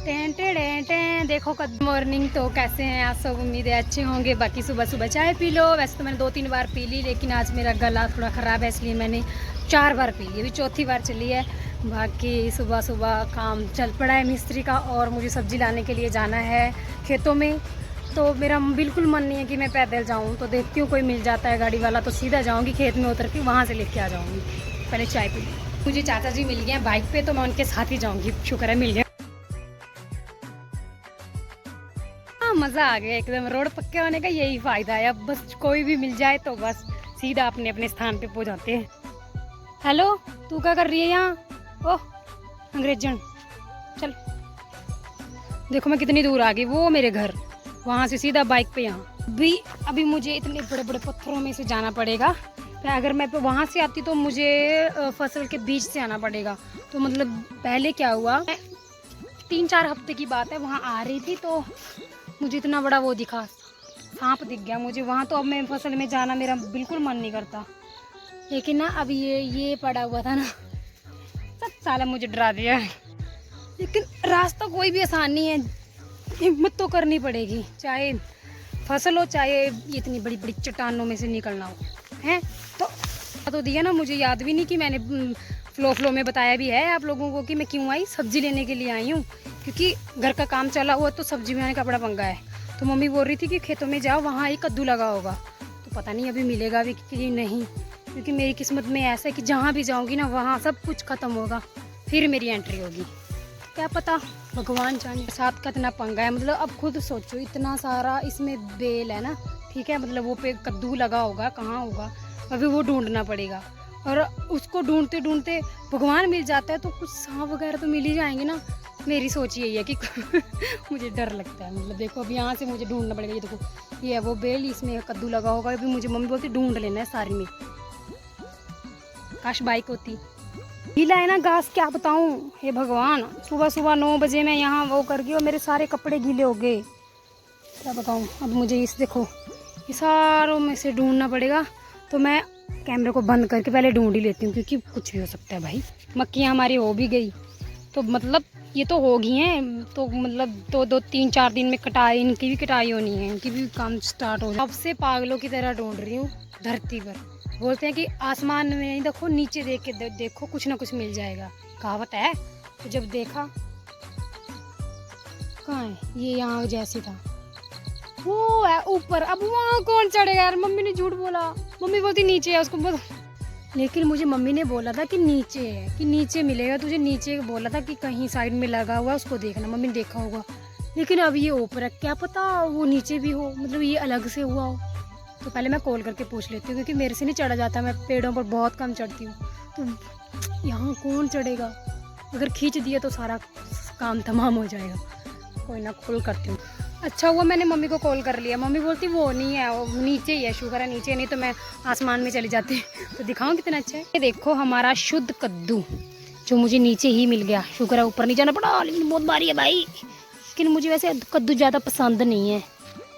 टें टें टें टें। देखो good morning. तो कैसे हैं आप सब? उम्मीद है अच्छे होंगे। बाकी सुबह सुबह चाय पी लो। वैसे तो मैंने 2-3 बार पी ली, लेकिन आज मेरा गला थोड़ा ख़राब है, इसलिए मैंने 4 बार पी ली। अभी चौथी बार चली है। बाकी सुबह सुबह काम चल पड़ा है मिस्त्री का, और मुझे सब्ज़ी लाने के लिए जाना है खेतों में। तो मेरा बिल्कुल मन नहीं है कि मैं पैदल जाऊँ। तो देखती हूँ कोई मिल जाता है गाड़ी वाला तो सीधा जाऊँगी खेत में उतर के, वहाँ से लेके आ जाऊँगी। पहले चाय पी ली। मुझे चाचा जी मिल गए हैं बाइक पे, तो मैं उनके साथ ही जाऊँगी। शुक्र है मिल गया। मज़ा आ गया एकदम। रोड पक्के होने का यही फ़ायदा है। अब बस कोई भी मिल जाए तो बस सीधा अपने अपने स्थान पे पहुंच जाते हैं। हेलो, तू क्या कर रही है यहाँ? ओह अंग्रेजन, चल। देखो मैं कितनी दूर आ गई, वो मेरे घर, वहाँ से सीधा बाइक पे यहाँ। अभी मुझे इतने बड़े बड़े पत्थरों में से जाना पड़ेगा। अगर मैं वहाँ से आती तो मुझे फसल के बीच से आना पड़ेगा। तो मतलब पहले क्या हुआ, 3-4 हफ्ते की बात है, वहाँ आ रही थी तो मुझे इतना बड़ा वो दिखा, सांप दिख गया मुझे वहाँ। तो अब मैं फसल में जाना मेरा बिल्कुल मन नहीं करता। लेकिन ना अभी ये पड़ा हुआ था ना, सब साला मुझे डरा दिया है। लेकिन रास्ता कोई भी आसान नहीं है, हिम्मत तो करनी पड़ेगी, चाहे फसल हो चाहे इतनी बड़ी बड़ी चट्टानों में से निकलना हो है। तो दिया ना, मुझे याद भी नहीं कि मैंने फ्लो में बताया भी है आप लोगों को कि मैं क्यों आई। सब्जी लेने के लिए आई हूँ, क्योंकि घर का काम चला हुआ तो सब्जी में का बड़ा पंगा है। तो मम्मी बोल रही थी कि खेतों में जाओ, वहाँ एक कद्दू लगा होगा। तो पता नहीं अभी मिलेगा भी कि नहीं, क्योंकि मेरी किस्मत में ऐसा है कि जहाँ भी जाऊँगी ना वहाँ सब कुछ ख़त्म होगा, फिर मेरी एंट्री होगी। क्या पता, भगवान जाने। साथ का इतना पंगा है, मतलब अब खुद सोचो, इतना सारा इसमें बेल है ना, ठीक है, मतलब वो पे कद्दू लगा होगा, कहाँ होगा अभी वो ढूंढना पड़ेगा। और उसको ढूंढते ढूंढते भगवान मिल जाता है तो कुछ सांप वगैरह तो मिल ही जाएंगे ना। मेरी सोच यही है कि मुझे डर लगता है। मतलब देखो अब यहाँ से मुझे ढूंढना पड़ेगा। ये देखो, ये है वो बेल, इसमें कद्दू लगा होगा। अभी मुझे मम्मी बोलती ढूंढ लेना है सारी में। काश बाइक होती। गीला है ना घास, क्या बताऊँ। हे भगवान, सुबह सुबह 9 बजे मैं यहाँ वो कर गई और मेरे सारे कपड़े गीले हो गए। क्या बताऊँ। अब मुझे इस देखो ये सारों में से ढूंढना पड़ेगा। तो मैं कैमरे को बंद करके पहले ढूंढ ही लेती हूँ, क्योंकि कुछ भी हो सकता है भाई। मक्खियाँ हमारी हो भी गई तो मतलब ये तो हो गई हैं, तो मतलब 2-3-4 दिन में कटाई, इनकी भी कटाई होनी है, इनकी भी काम स्टार्ट हो जाए। अब से पागलों की तरह ढूंढ रही हूँ धरती पर। बोलते हैं कि आसमान में नहीं देखो, नीचे देख के देखो, कुछ ना कुछ मिल जाएगा, कहावत है। तो जब देखा, कहाँ है ये, यहाँ जैसी था, वो है ऊपर। अब वहाँ कौन चढ़ेगा यार। मम्मी ने झूठ बोला, मम्मी बोलती नीचे है, उसको बोल। लेकिन मुझे मम्मी ने बोला था कि नीचे है, कि नीचे मिलेगा तुझे, नीचे बोला था कि कहीं साइड में लगा हुआ उसको देखना। मम्मी ने देखा होगा, लेकिन अब ये ऊपर है, क्या पता वो नीचे भी हो, मतलब ये अलग से हुआ हो। तो पहले मैं कॉल करके पूछ लेती हूँ, क्योंकि मेरे से नहीं चढ़ा जाता, मैं पेड़ों पर बहुत कम चढ़ती हूँ। तो यहाँ कौन चढ़ेगा, अगर खींच दिया तो सारा काम तमाम हो जाएगा। कोई ना, कॉल करती हूँ। अच्छा हुआ मैंने मम्मी को कॉल कर लिया। मम्मी बोलती वो नहीं है, वो नीचे ही है, शुक्र है नीचे, नहीं तो मैं आसमान में चली जाती। तो दिखाऊँ कितना अच्छा है। ये देखो हमारा शुद्ध कद्दू, जो मुझे नीचे ही मिल गया। शुक्र है ऊपर नहीं जाना पड़ा, लेकिन बहुत भारी है भाई। लेकिन मुझे वैसे कद्दू ज़्यादा पसंद नहीं है,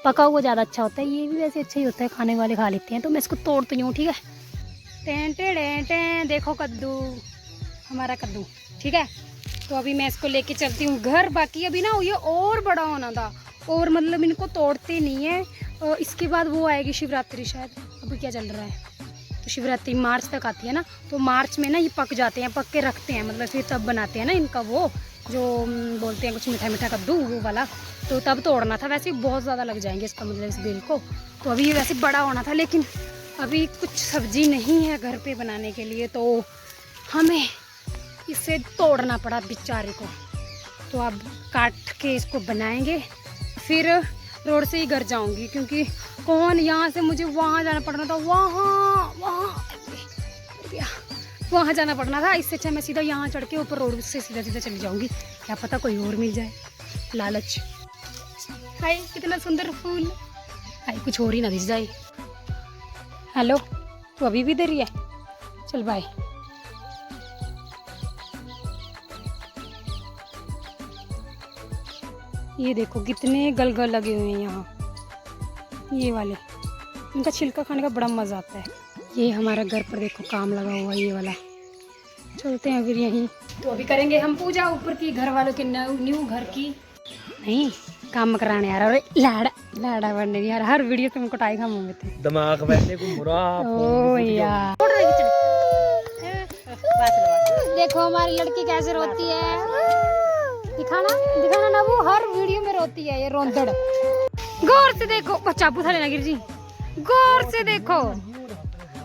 पका हुआ ज़्यादा अच्छा होता है। ये भी वैसे अच्छा ही होता है, खाने वाले खा लेते हैं। तो मैं इसको तोड़ती हूँ, ठीक है। टें टें टें, देखो कद्दू, हमारा कद्दू, ठीक है। तो अभी मैं इसको लेके चलती हूँ घर। बाकी अभी ना ये और बड़ा होना था, और मतलब इनको तोड़ते नहीं है। इसके बाद वो आएगी शिवरात्रि शायद, अभी क्या चल रहा है, तो शिवरात्रि मार्च तक आती है ना। तो मार्च में ना ये पक जाते हैं, पक के रखते हैं, मतलब फिर तब बनाते हैं ना इनका वो जो बोलते हैं कुछ मीठा मीठा कद्दू, वो वाला। तो तब तोड़ना था। वैसे बहुत ज़्यादा लग जाएंगे इसका, मतलब इस बेल को। तो अभी ये वैसे बड़ा होना था, लेकिन अभी कुछ सब्जी नहीं है घर पे बनाने के लिए, तो हमें इसे तोड़ना पड़ा बेचारे को। तो अब काट के इसको बनाएंगे, फिर रोड से ही घर जाऊंगी, क्योंकि कौन, यहाँ से मुझे वहाँ जाना पड़ना था, वहाँ जाना पड़ना था। इससे अच्छा मैं सीधा यहाँ चढ़ के ऊपर रोड से सीधा सीधा चली जाऊंगी, क्या पता कोई और मिल जाए। लालच। हाय कितना सुंदर फूल, हाय कुछ और ही ना दिख जाए। हेलो, तो अभी भी देरी है, चल बाय। ये देखो कितने गलगल लगे हुए हैं यहाँ, ये वाले, इनका छिलका खाने का बड़ा मज़ा आता है। ये हमारा घर पर देखो काम लगा हुआ है, ये वाला। चलते हैं फिर यहीं। तो अभी करेंगे हम पूजा ऊपर की, घर वालों के न्यू घर की। नहीं काम कराने यार, और लाड़ा लाड़ा बनने यार, हर वीडियो तुमको टाइगा मुंह में थे दिमाग बैठने को बुरा। ओ यार देखो हमारी लड़की कैसे रोती है, दिखाना दिखाना ना, वो हर वीडियो में रोती है ये रोंदड़। गौर से देखो, बच्चा पूछा लेना गिर जी, गौर से देखो,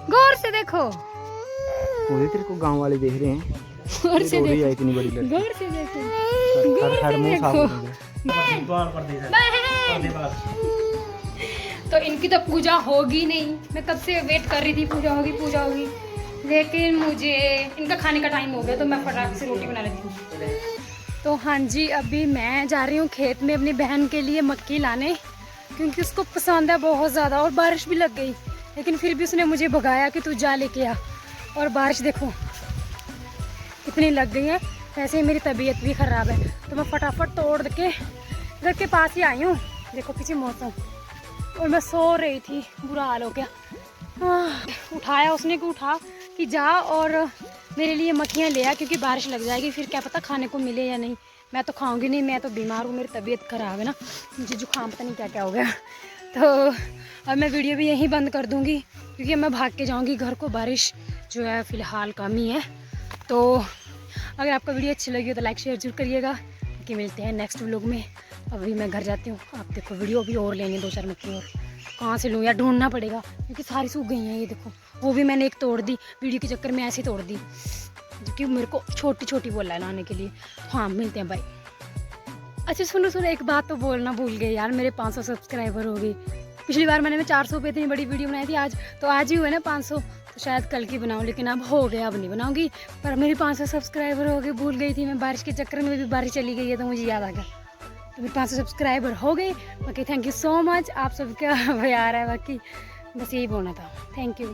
गौर से देखो, पूरे तेरे को गांव वाले देख रहे हैं। गौर से देखो, इतनी बड़ी लड़की, गौर से देखो, खड़ खड़ मुंह साफ देखो। कर तो इनकी तो पूजा होगी नहीं, मैं कब से वेट कर रही थी पूजा होगी पूजा होगी, लेकिन मुझे इनका खाने का टाइम हो गया तो मैं फटाक से रोटी बना लेती हूँ। तो हाँ जी, अभी मैं जा रही हूँ खेत में अपनी बहन के लिए मक्की लाने, क्योंकि उसको पसंद है बहुत ज़्यादा, और बारिश भी लग गई, लेकिन फिर भी उसने मुझे भगाया कि तू जा लेके आ, और बारिश देखो कितनी लग गई है। वैसे ही मेरी तबीयत भी ख़राब है, तो मैं फटाफट तोड़ के घर के पास ही आई हूँ। देखो पीछे मौसम, और मैं सो रही थी, बुरा हाल हो गया। उठाया उसने कि उठा कि जा और मेरे लिए मक्खियाँ ले आ, क्योंकि बारिश लग जाएगी, फिर क्या पता खाने को मिले या नहीं। मैं तो खाऊंगी नहीं, मैं तो बीमार हूँ, मेरी तबीयत ख़राब है ना, मुझे जुकाम पता नहीं क्या क्या हो गया। तो अब मैं वीडियो भी यहीं बंद कर दूँगी, क्योंकि मैं भाग के जाऊँगी घर को, बारिश जो है फ़िलहाल कम ही है। तो अगर आपको वीडियो अच्छी लगी हो तो लाइक शेयर जरूर करिएगा, कि मिलते हैं नेक्स्ट व्लॉग में। अभी मैं घर जाती हूँ, आप देखो वीडियो भी और लेंगे 2-4 मक्खी, और कहाँ से लूँ यार, ढूंढना पड़ेगा, क्योंकि सारी सूख गई हैं। ये देखो वो भी मैंने एक तोड़ दी, वीडियो के चक्कर में ऐसे तोड़ दी, क्योंकि मेरे को छोटी छोटी बोला है लाने के लिए। हाँ मिलते हैं, बाय। अच्छा सुनो सुनो, एक बात तो बोलना भूल गई यार, मेरे 500 सब्सक्राइबर हो गए। पिछली बार मैंने 400 पे इतनी बड़ी वीडियो बनाई थी, आज तो आज ही हुए ना 500, तो शायद कल की बनाऊँ, लेकिन अब हो गया, अब नहीं बनाऊंगी। पर मेरी 500 सब्सक्राइबर हो गए, भूल गई थी मैं, बारिश के चक्कर में भी बारिश चली गई है, तो मुझे याद आ गया। तो मेरे 500 सब्सक्राइबर हो गए। बाकी थैंक यू सो मच, आप सबका प्यार है, बाकी बस यही बोलना था, थैंक यू।